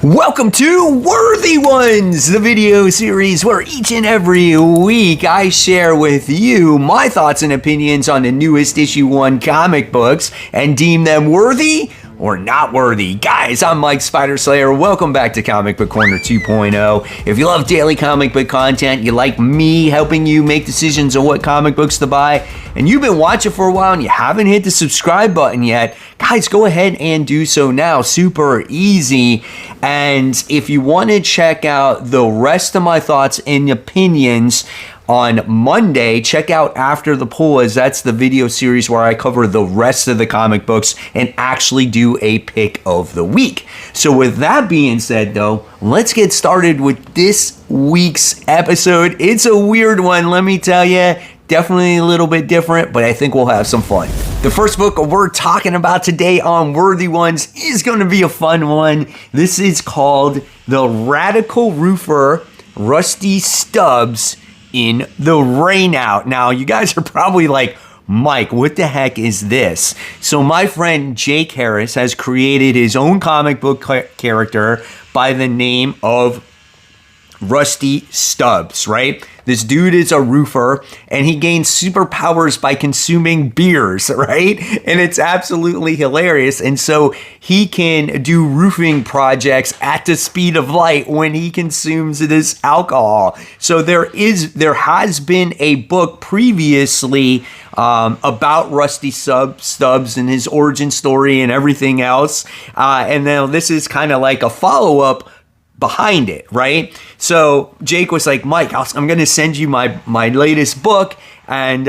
Welcome to Worthy Ones, the video series where each and every week I share with you my thoughts and opinions on the newest issue 1 comic books and deem them worthy or not worthy. Guys, I'm Mike Spider Slayer. Welcome back to Comic Book Corner 2.0. If you love daily comic book content, you like me helping you make decisions on what comic books to buy, and you've been watching for a while and you haven't hit the subscribe button yet, guys, go ahead and do so now. Super easy. And if you want to check out the rest of my thoughts and opinions on Monday, check out After the Pull, as that's the video series where I cover the rest of the comic books and actually do a pick of the week. So with that being said, though, let's get started with this week's episode. It's a weird one, let me tell you. Definitely a little bit different, but I think we'll have some fun. The first book we're talking about today on Worthy Ones is going to be a fun one. This is called The Radical Roofer, Rusty Stubbs in the Rainout. Now, you guys are probably like, Mike, what the heck is this? So my friend Jake Harris has created his own comic book character by the name of Rusty Stubbs, right? This dude is a roofer and he gains superpowers by consuming beers, right? And it's absolutely hilarious. And so he can do roofing projects at the speed of light when he consumes this alcohol. So there has been a book previously about Rusty Stubbs and his origin story and everything else. And now this is kind of like a follow-up behind it, right? So Jake was like, Mike, I'm going to send you my latest book and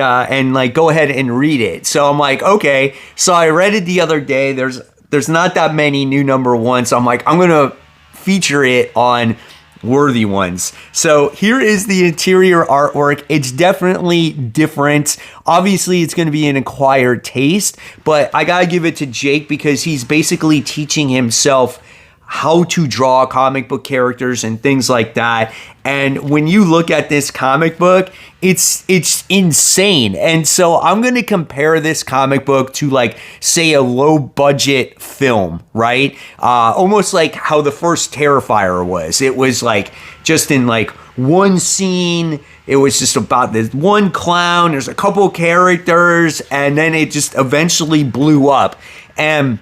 like go ahead and read it. So I'm like, okay. So I read it the other day. There's not that many new number ones. So I'm like, I'm going to feature it on Worthy Ones. So here is the interior artwork. It's definitely different. Obviously, it's going to be an acquired taste, but I got to give it to Jake because he's basically teaching himself how to draw comic book characters and things like that. And when you look at this comic book, it's insane. And so I'm going to compare this comic book to, like, say, a low budget film, right? Almost like how the first Terrifier was. It was like just in like one scene. It was just about this one clown. There's a couple characters, and then it just eventually blew up. And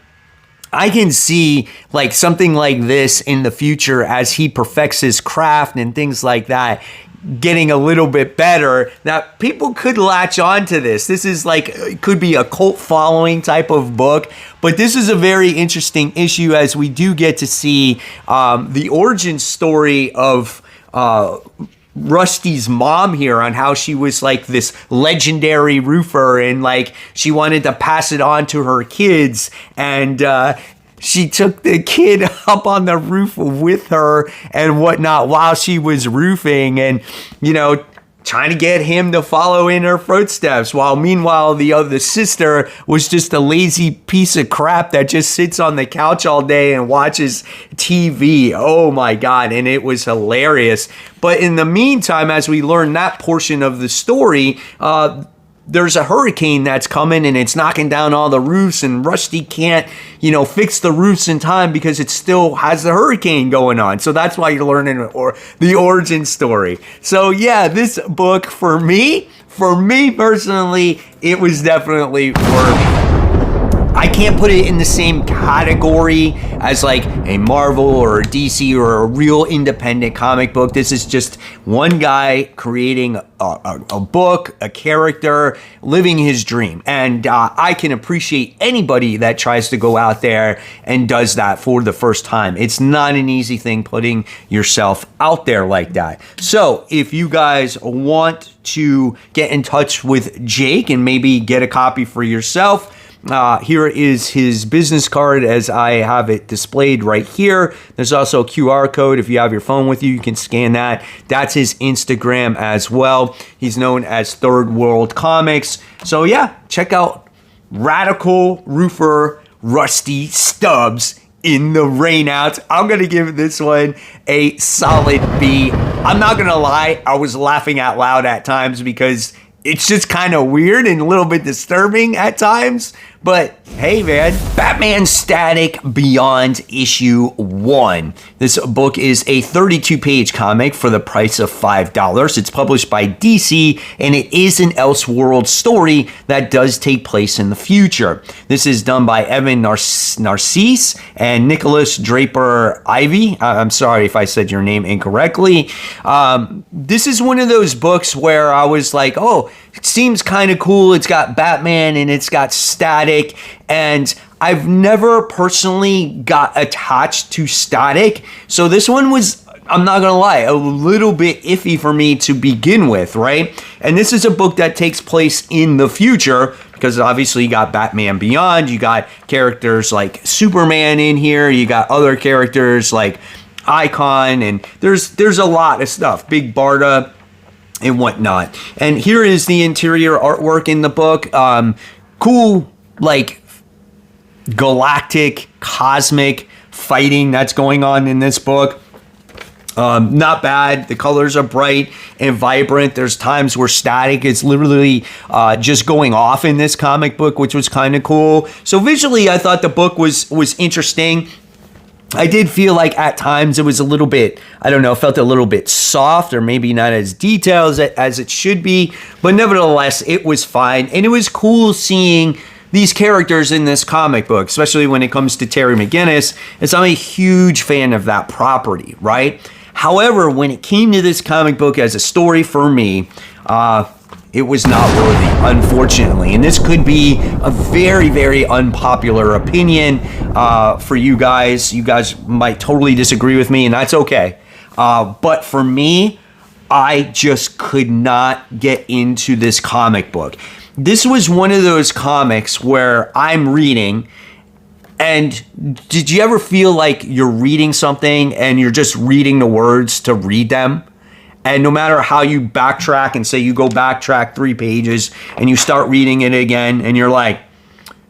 I can see like something like this in the future as he perfects his craft and things like that, getting a little bit better. Now, people could latch on to this. This is like, it could be a cult following type of book, but this is a very interesting issue as we do get to see the origin story of Rusty's mom here, on how she was like this legendary roofer and like she wanted to pass it on to her kids, and she took the kid up on the roof with her and whatnot while she was roofing, and trying to get him to follow in her footsteps, while meanwhile the other sister was just a lazy piece of crap that just sits on the couch all day and watches TV. Oh my God. And it was hilarious. But in the meantime, as we learn that portion of the story, there's a hurricane that's coming and it's knocking down all the roofs, and Rusty can't, fix the roofs in time because it still has the hurricane going on. So that's why you're learning the origin story. So yeah, this book for me personally, it was definitely worth. I can't put it in the same category as like a Marvel or a DC or a real independent comic book. This is just one guy creating a book, a character, living his dream. And I can appreciate anybody that tries to go out there and does that for the first time. It's not an easy thing putting yourself out there like that. So if you guys want to get in touch with Jake and maybe get a copy for yourself, here is his business card as I have it displayed right here. There's also a QR code. If you have your phone with you, you can scan that. That's his Instagram as well. He's known as Third World Comics. So yeah, check out Radical Roofer Rusty Stubbs in the Rainout. I'm going to give this one a solid B. I'm not going to lie, I was laughing out loud at times because it's just kind of weird and a little bit disturbing at times. But hey, man, Batman Static Beyond Issue 1. This book is a 32-page comic for the price of $5. It's published by DC, and it is an Elseworld story that does take place in the future. This is done by Evan Narcisse and Nicholas Draper Ivy. I'm sorry if I said your name incorrectly. This is one of those books where I was like, oh, it seems kind of cool. It's got Batman and it's got Static, and I've never personally got attached to Static. So this one was, I'm not going to lie, a little bit iffy for me to begin with, right? And this is a book that takes place in the future because obviously you got Batman Beyond, you got characters like Superman in here, you got other characters like Icon, and there's a lot of stuff. Big Barda and whatnot. And here is the interior artwork in the book. Cool, like galactic, cosmic fighting that's going on in this book. Not bad. The colors are bright and vibrant. There's times where Static is literally just going off in this comic book, which was kind of cool. So visually, I thought the book was interesting. I did feel like at times it was a little bit, I don't know, felt a little bit soft or maybe not as detailed as it should be. But nevertheless, it was fine. And it was cool seeing these characters in this comic book, especially when it comes to Terry McGinnis, as I'm a huge fan of that property, right? However, when it came to this comic book as a story for me, it was not worthy, unfortunately. And this could be a very, very unpopular opinion for you guys. You guys might totally disagree with me, and that's okay. But for me, I just could not get into this comic book. This was one of those comics where I'm reading, and did you ever feel like you're reading something and you're just reading the words to read them? And no matter how you backtrack and say you go backtrack 3 pages and you start reading it again and you're like,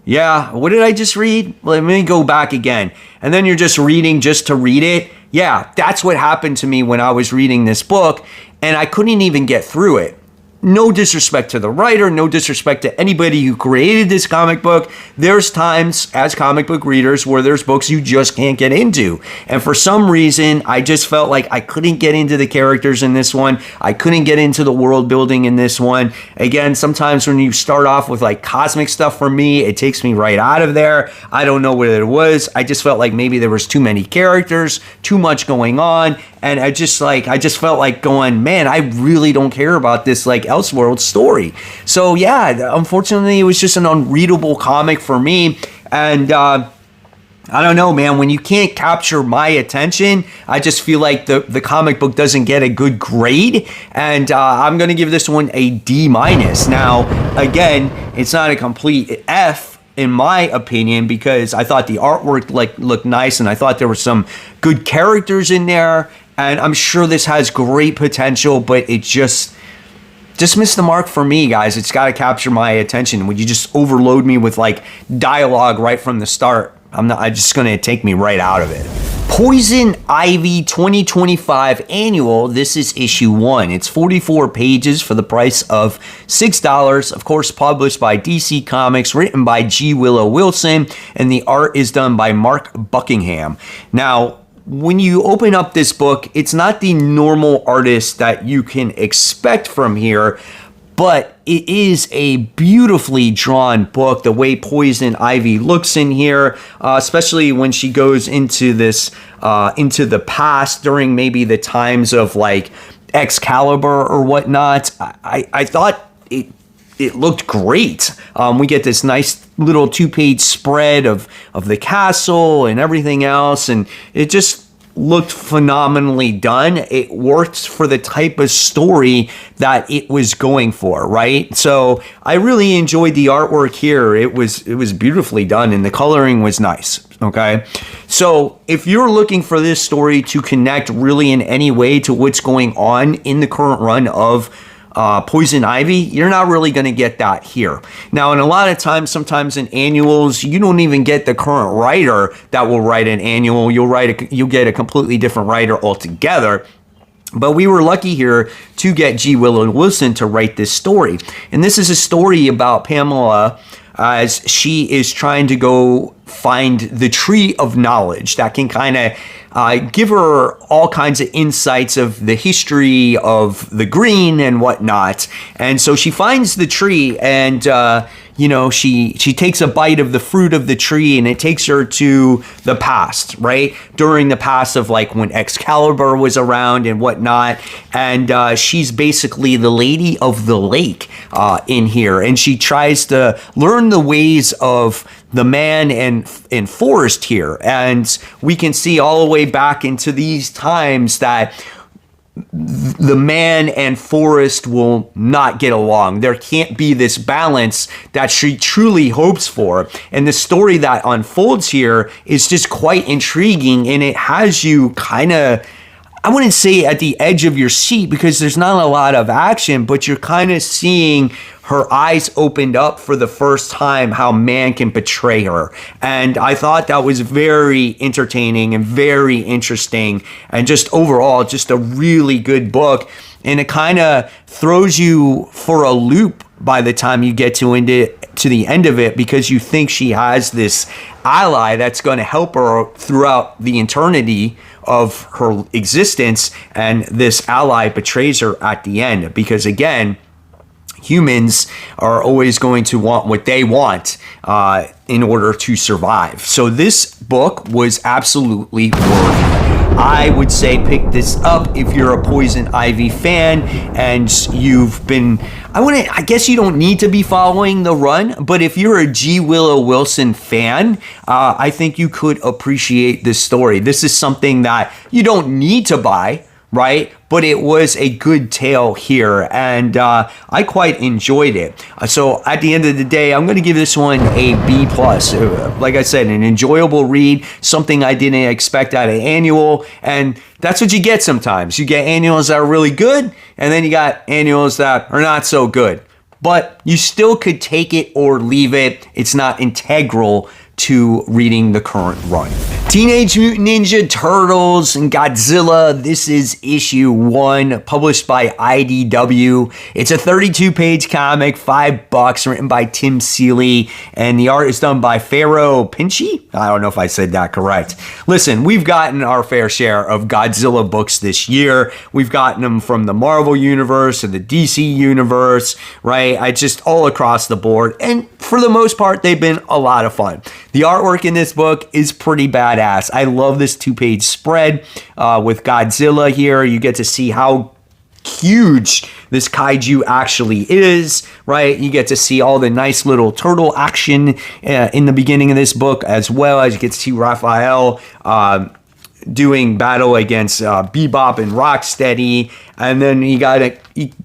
yeah, what did I just read? Let me go back again. And then you're just reading just to read it. Yeah, that's what happened to me when I was reading this book, and I couldn't even get through it. No disrespect to the writer, no disrespect to anybody who created this comic book. There's times as comic book readers where there's books you just can't get into. And for some reason, I just felt like I couldn't get into the characters in this one. I couldn't get into the world building in this one. Again, sometimes when you start off with like cosmic stuff, for me, it takes me right out of there. I don't know what it was. I just felt like maybe there was too many characters, too much going on. And I just felt like going, man, I really don't care about this like Elseworld story. So yeah, unfortunately, it was just an unreadable comic for me. And I don't know, man, when you can't capture my attention, I just feel like the comic book doesn't get a good grade. And I'm going to give this one a D-. Now, again, it's not a complete F, in my opinion, because I thought the artwork looked nice, and I thought there were some good characters in there. And I'm sure this has great potential, but it just missed the mark for me, guys. It's got to capture my attention. Would you just overload me with like dialogue right from the start? I'm just going to take me right out of it. Poison Ivy 2025 Annual. This is issue 1. It's 44 pages for the price of $6. Of course, published by DC Comics, written by G. Willow Wilson, and the art is done by Mark Buckingham. Now, when you open up this book, it's not the normal artist that you can expect from here, but it is a beautifully drawn book. The way Poison Ivy looks in here, especially when she goes into this, into the past during maybe the times of like Excalibur or whatnot. I thought it looked great. We get this nice little 2-page spread of the castle and everything else, and it just looked phenomenally done. It worked for the type of story that it was going for, right? So I really enjoyed the artwork here. It was beautifully done, and the coloring was nice. Okay, so if you're looking for this story to connect really in any way to what's going on in the current run of Poison Ivy, you're not really going to get that here. Now, and a lot of times, sometimes in annuals, you don't even get the current writer that will write an annual. You'll get a completely different writer altogether. But we were lucky here to get G. Willow Wilson to write this story. And this is a story about Pamela as she is trying to go find the tree of knowledge that can kind of give her all kinds of insights of the history of the green and whatnot. And so she finds the tree, and she takes a bite of the fruit of the tree, and it takes her to the past, right? During the past of like when Excalibur was around and whatnot. And she's basically the Lady of the Lake in here. And she tries to learn the ways of the man and forest here. And we can see all the way back into these times that the man and forest will not get along. There can't be this balance that she truly hopes for. And the story that unfolds here is just quite intriguing, and it has you kind of, I wouldn't say at the edge of your seat because there's not a lot of action, but you're kind of seeing her eyes opened up for the first time how man can betray her. And I thought that was very entertaining and very interesting, and just overall just a really good book. And it kind of throws you for a loop by the time you get to the end of it, because you think she has this ally that's going to help her throughout the eternity of her existence, and this ally betrays her at the end, because again, humans are always going to want what they want in order to survive. So this book was absolutely worthy. I would say pick this up if you're a Poison Ivy fan and you've been, I guess you don't need to be following the run, but if you're a G. Willow Wilson fan, I think you could appreciate this story. This is something that you don't need to buy, right? But it was a good tale here, and I quite enjoyed it. So at the end of the day, I'm going to give this one a B+. Like I said, an enjoyable read, something I didn't expect out of annual, and that's what you get sometimes. You get annuals that are really good, and then you got annuals that are not so good. But you still could take it or leave it. It's not integral to reading the current run. Teenage Mutant Ninja Turtles and Godzilla. This is issue 1, published by IDW. It's a 32-page comic, $5, written by Tim Seeley, and the art is done by Faro Pinchi. I don't know if I said that correct. Listen, we've gotten our fair share of Godzilla books this year. We've gotten them from the Marvel Universe and the DC Universe, right? I just all across the board, and for the most part, they've been a lot of fun. The artwork in this book is pretty badass. I love this 2-page spread with Godzilla here. You get to see how huge this kaiju actually is, right? You get to see all the nice little turtle action in the beginning of this book, as well as you get to see Raphael doing battle against Bebop and Rocksteady. And then you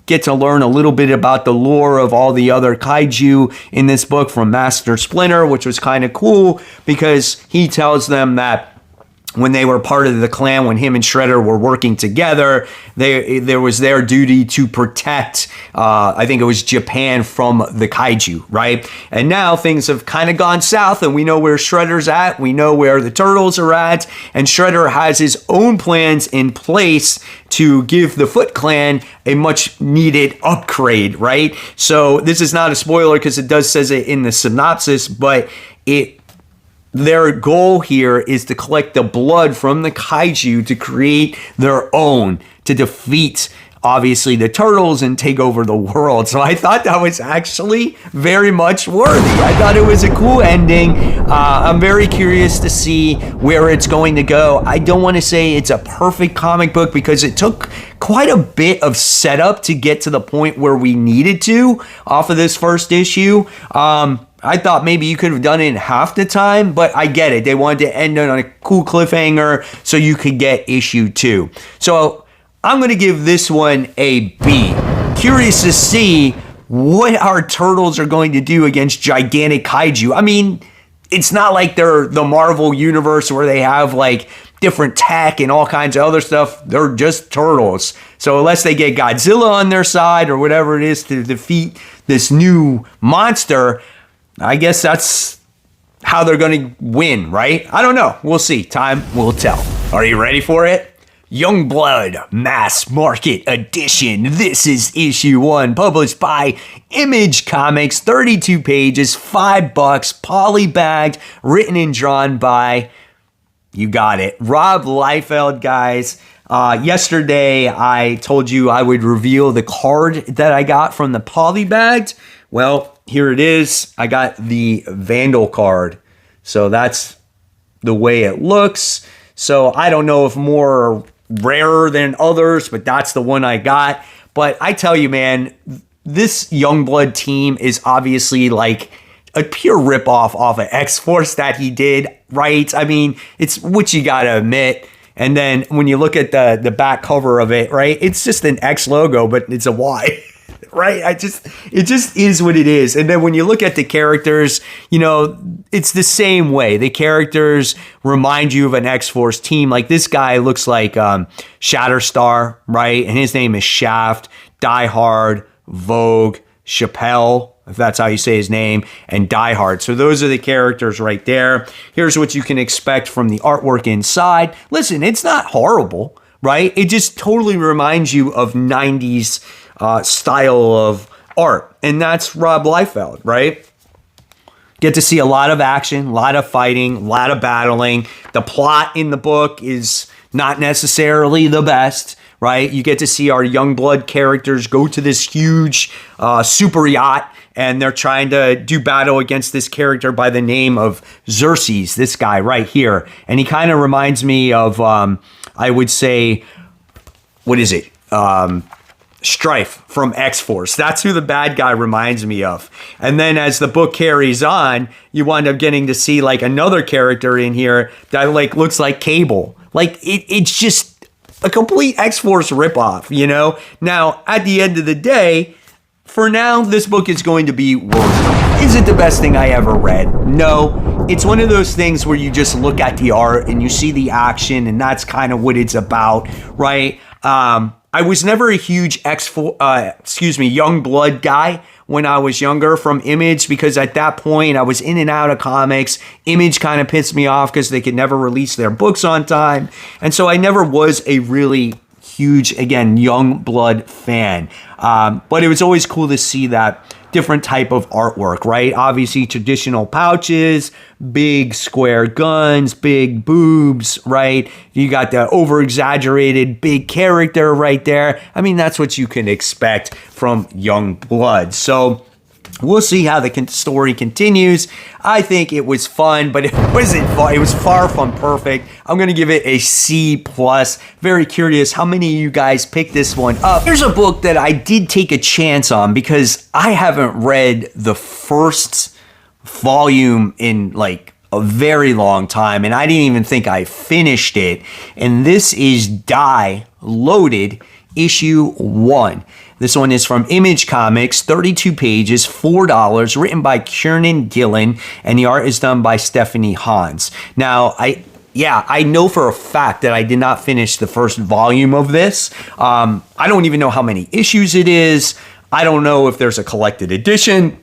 get to learn a little bit about the lore of all the other kaiju in this book from Master Splinter, which was kind of cool because he tells them that when they were part of the clan, when him and Shredder were working together, there was their duty to protect, I think it was Japan, from the kaiju, right? And now things have kind of gone south, and we know where Shredder's at, we know where the Turtles are at, and Shredder has his own plans in place to give the Foot Clan a much needed upgrade, right? So this is not a spoiler because it does says it in the synopsis, but their goal here is to collect the blood from the kaiju to create their own, to defeat, obviously, the Turtles and take over the world. So I thought that was actually very much worthy. I thought it was a cool ending. I'm very curious to see where it's going to go. I don't want to say it's a perfect comic book because it took quite a bit of setup to get to the point where we needed to off of this first issue. I thought maybe you could have done it in half the time, but I get it. They wanted to end it on a cool cliffhanger so you could get issue 2. So I'm going to give this one a B. Curious to see what our Turtles are going to do against gigantic kaiju. I mean, it's not like they're the Marvel Universe where they have like different tech and all kinds of other stuff. They're just turtles. So unless they get Godzilla on their side or whatever it is to defeat this new monster, I guess that's how they're going to win, right? I don't know. We'll see. Time will tell. Are you ready for it? Youngblood Mass Market Edition. This is issue 1, published by Image Comics, 32 pages, $5, polybagged, written and drawn by, you got it, Rob Liefeld, guys. Yesterday, I told you I would reveal the card that I got from the polybagged. Well, here it is. I got the Vandal card. So that's the way it looks. So I don't know if more rarer than others, but that's the one I got. But I tell you, man, this Youngblood team is obviously like a pure ripoff off of X-Force that he did, right? I mean, it's what you gotta admit. And then when you look at the back cover of it, right, it's just an X logo, but it's a Y. Right? It just is what it is. And then when you look at the characters, you know, it's the same way. The characters remind you of an X-Force team. Like this guy looks like Shatterstar, right? And his name is Shaft, Die Hard, Vogue, Chappelle, if that's how you say his name, and Die Hard. So those are the characters right there. Here's what you can expect from the artwork inside. Listen, it's not horrible, right? It just totally reminds you of 90s style of art, and that's Rob Liefeld, right? Get to see a lot of action, a lot of fighting, a lot of battling. The plot in the book is not necessarily the best, right? You get to see our Youngblood characters go to this huge super yacht, and they're trying to do battle against this character by the name of Xerxes, this guy right here. And he kind of reminds me of, I would say, what is it? Strife from X-Force. That's who the bad guy reminds me of. And then as the book carries on, you wind up getting to see like another character in here that like looks like Cable. Like it's just a complete X-Force ripoff, you know? Now, at the end of the day, for now, this book is going to be worth it. Is it the best thing I ever read? No. It's one of those things where you just look at the art and you see the action, and that's kind of what it's about, right? I was never a huge Youngblood guy when I was younger from Image, because at that point I was in and out of comics. Image kind of pissed me off because they could never release their books on time. And so I never was a really huge, again, Youngblood fan. But it was always cool to see that different type of artwork, right? Obviously traditional pouches, big square guns, big boobs, right? You got the over-exaggerated big character right there. I mean, that's what you can expect from Youngblood. So we'll see how the story continues. I think it was fun, but it wasn't fun. It was far from perfect. I'm going to give it a C+. Very curious how many of you guys picked this one up. Here's a book that I did take a chance on because I haven't read the first volume in like a very long time, and I didn't even think I finished it. And this is Die Loaded, issue 1. This one is from Image Comics, 32 pages, $4, written by Kiernan Gillen, and the art is done by Stephanie Hans. Now, I know for a fact that I did not finish the first volume of this. I don't even know how many issues it is. I don't know if there's a collected edition,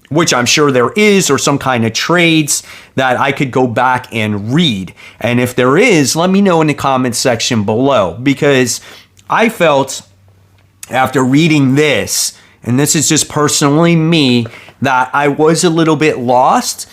which I'm sure there is, or some kind of trades that I could go back and read. And if there is, let me know in the comments section below, because I felt after reading this, and this is just personally me, that I was a little bit lost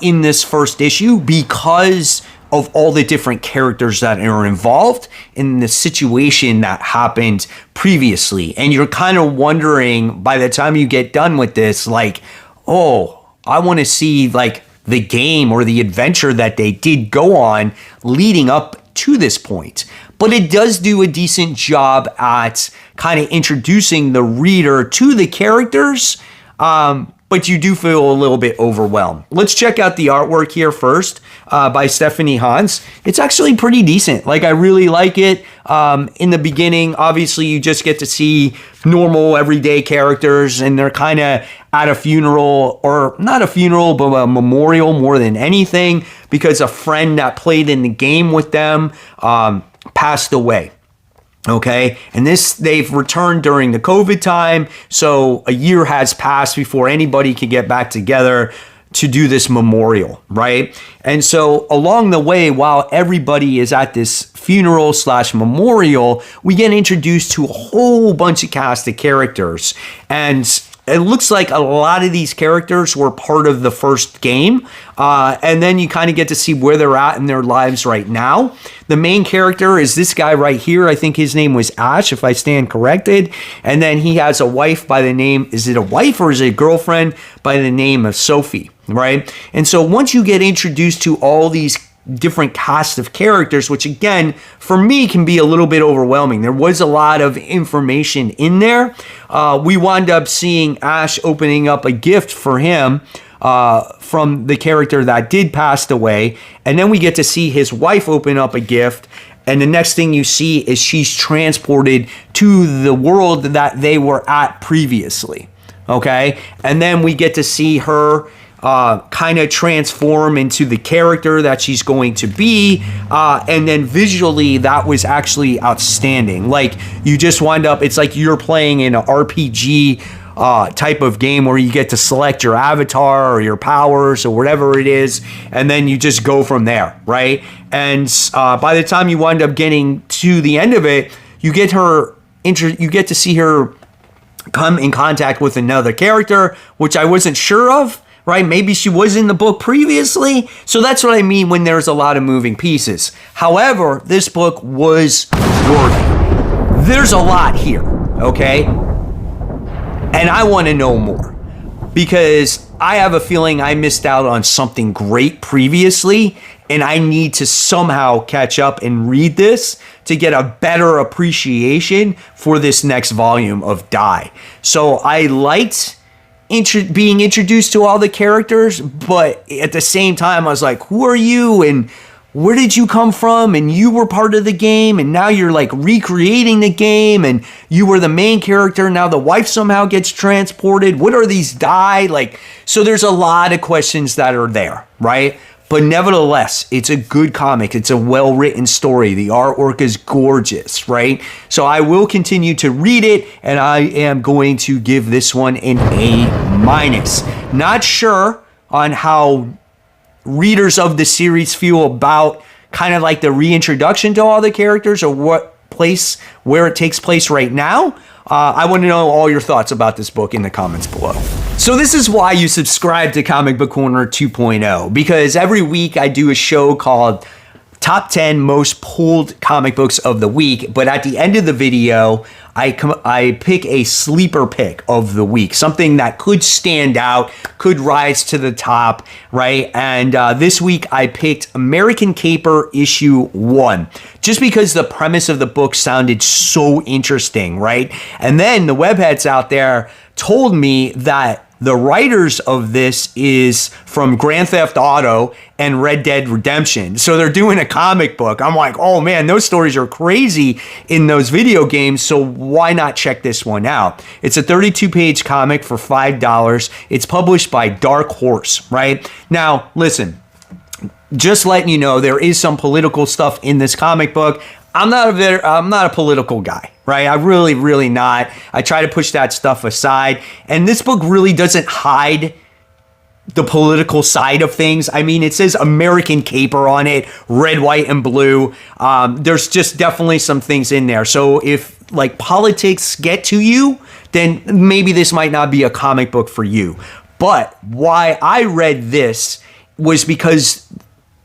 in this first issue because of all the different characters that are involved in the situation that happened previously. And you're kind of wondering by the time you get done with this, like, oh, I want to see like the game or the adventure that they did go on leading up to this point. But it does do a decent job at kind of introducing the reader to the characters, but you do feel a little bit overwhelmed. Let's check out the artwork here first by Stephanie Hans. It's actually pretty decent. Like, I really like it. In the beginning, obviously, you just get to see normal, everyday characters, and they're kind of at a funeral, or not a funeral, but a memorial more than anything, because a friend that played in the game with them passed away. Okay, and they've returned during the COVID time, so a year has passed before anybody can get back together to do this memorial, right? And so along the way, while everybody is at this funeral / memorial, we get introduced to a whole bunch of cast of characters. And it looks like a lot of these characters were part of the first game. And then you kind of get to see where they're at in their lives right now. The main character is this guy right here. I think his name was Ash, if I stand corrected. And then he has a wife by the name, is it a wife or is it a girlfriend by the name of Sophie, right? And so once you get introduced to all these different cast of characters, which again, for me, can be a little bit overwhelming. There was a lot of information in there. We wound up seeing Ash opening up a gift for him from the character that did pass away. And then we get to see his wife open up a gift. And the next thing you see is she's transported to the world that they were at previously. Okay. And then we get to see her kind of transform into the character that she's going to be. And then visually, that was actually outstanding. Like, you just wind up, it's like you're playing in an RPG type of game where you get to select your avatar or your powers or whatever it is, and then you just go from there, right? And by the time you wind up getting to the end of it, you get to see her come in contact with another character, which I wasn't sure of. Right? Maybe she was in the book previously. So that's what I mean when there's a lot of moving pieces. However, this book was worthy. There's a lot here, okay? And I want to know more because I have a feeling I missed out on something great previously, and I need to somehow catch up and read this to get a better appreciation for this next volume of Die. So I liked being introduced to all the characters, but at the same time I was like, who are you and where did you come from? And you were part of the game, and now you're like recreating the game, and you were the main character. Now the wife somehow gets transported. What are these Die? Like, so there's a lot of questions that are there, right? But nevertheless, it's a good comic. It's a well-written story. The artwork is gorgeous, right? So I will continue to read it, and I am going to give this one an A-. Not sure on how readers of the series feel about kind of like the reintroduction to all the characters or where it takes place right now. I want to know all your thoughts about this book in the comments below. So this is why you subscribe to Comic Book Corner 2.0, because every week I do a show called Top 10 Most Pulled Comic Books of the Week, but at the end of the video, I pick a sleeper pick of the week, something that could stand out, could rise to the top, right? And this week I picked American Caper issue 1, just because the premise of the book sounded so interesting, right? And then the webheads out there told me that the writers of this is from Grand Theft Auto and Red Dead Redemption. So they're doing a comic book. I'm like, oh man, those stories are crazy in those video games. So why not check this one out? It's a 32-page comic for $5. It's published by Dark Horse, right? Now, listen, just letting you know, there is some political stuff in this comic book. I'm not a political guy, right? I really not. I try to push that stuff aside. And this book really doesn't hide the political side of things. I mean, it says American Caper on it, red, white, and blue. There's just definitely some things in there. So if like politics get to you, then maybe this might not be a comic book for you. But why I read this was because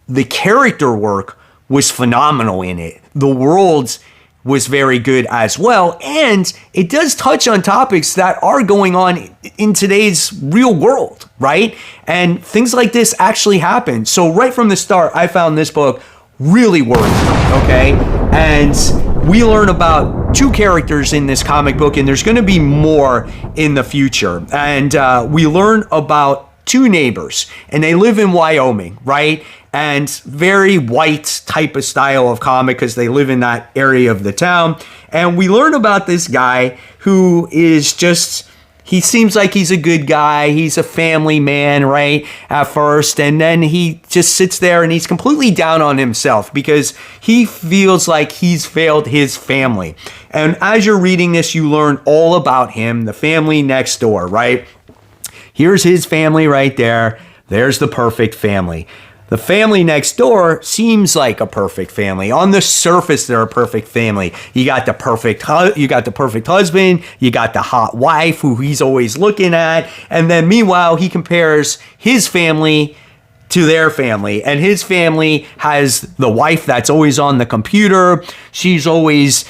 the character work was phenomenal in it. The world was very good as well. And it does touch on topics that are going on in today's real world, right? And things like this actually happen. So right from the start, I found this book really worthy, okay? And we learn about 2 characters in this comic book, and there's gonna be more in the future. And we learn about 2 neighbors, and they live in Wyoming, right? And very white type of style of comic because they live in that area of the town. And we learn about this guy who is just, he seems like he's a good guy. He's a family man, right, at first. And then he just sits there and he's completely down on himself because he feels like he's failed his family. And as you're reading this, you learn all about him, the family next door, right? Here's his family right there. there's the perfect family. The family next door seems like a perfect family. On the surface, they're a perfect family. You got the perfect husband, you got the hot wife who he's always looking at, and then meanwhile, he compares his family to their family, and his family has the wife that's always on the computer. She's always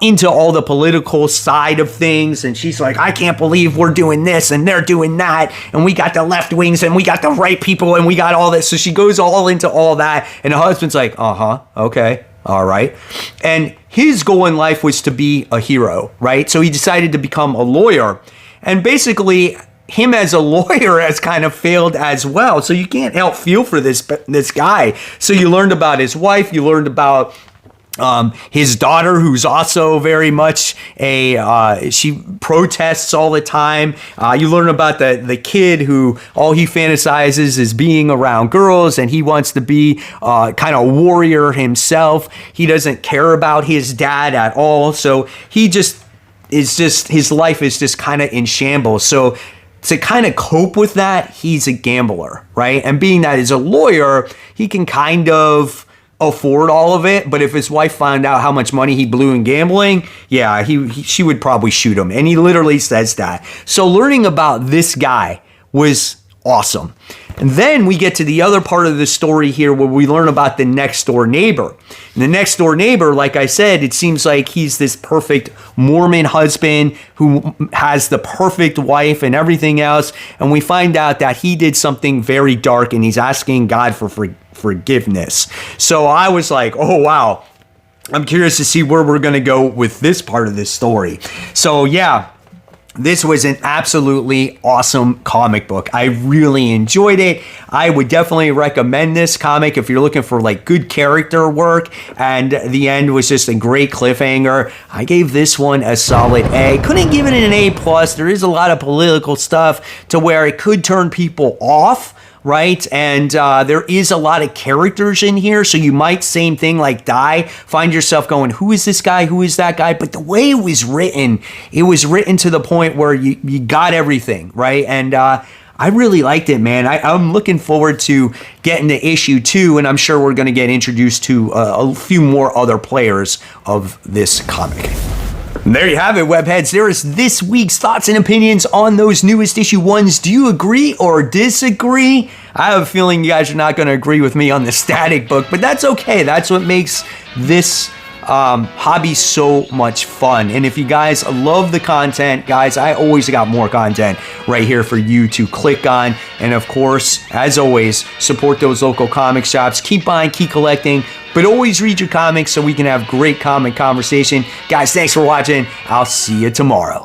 into all the political side of things, and she's like, I can't believe we're doing this and they're doing that, and we got the left wings and we got the right people and we got all this. So she goes all into all that, and the husband's like, okay, all right. And his goal in life was to be a hero, right? So he decided to become a lawyer, and basically him as a lawyer has kind of failed as well. So you can't help feel for this guy. So you learned about his wife. You learned about his daughter, who's also very much she protests all the time. You learn about the kid who all he fantasizes is being around girls, and he wants to be kind of warrior himself. He doesn't care about his dad at all. So his life is just kind of in shambles. So to kind of cope with that, he's a gambler, right? And being that he's a lawyer, he can kind of afford all of it. But if his wife found out how much money he blew in gambling, yeah, she would probably shoot him. And he literally says that. So learning about this guy was awesome. And then we get to the other part of the story here where we learn about the next door neighbor. And the next door neighbor, like I said, it seems like he's this perfect Mormon husband who has the perfect wife and everything else. And we find out that he did something very dark and he's asking God for forgiveness. So I was like, oh, wow. I'm curious to see where we're going to go with this part of this story. So yeah. This was an absolutely awesome comic book. I really enjoyed it. I would definitely recommend this comic if you're looking for like good character work, and the end was just a great cliffhanger. I gave this one a solid A. Couldn't give it an A+. There is a lot of political stuff to where it could turn people off, right? And there is a lot of characters in here, so you might, same thing like Die, find yourself going, who is this guy? Who is that guy? But the way it was written to the point where you got everything, right? And I really liked it, man. I'm looking forward to getting to issue 2, and I'm sure we're going to get introduced to a few more other players of this comic. And there you have it, webheads. There is this week's thoughts and opinions on those newest issue 1s. Do you agree or disagree? I have a feeling you guys are not going to agree with me on the Static book, but that's okay. That's what makes this hobby so much fun. And if you guys love the content, guys, I always got more content right here for you to click on. And of course, as always, support those local comic shops. Keep buying, keep collecting, but always read your comics so we can have great comic conversation. Guys, thanks for watching. I'll see you tomorrow.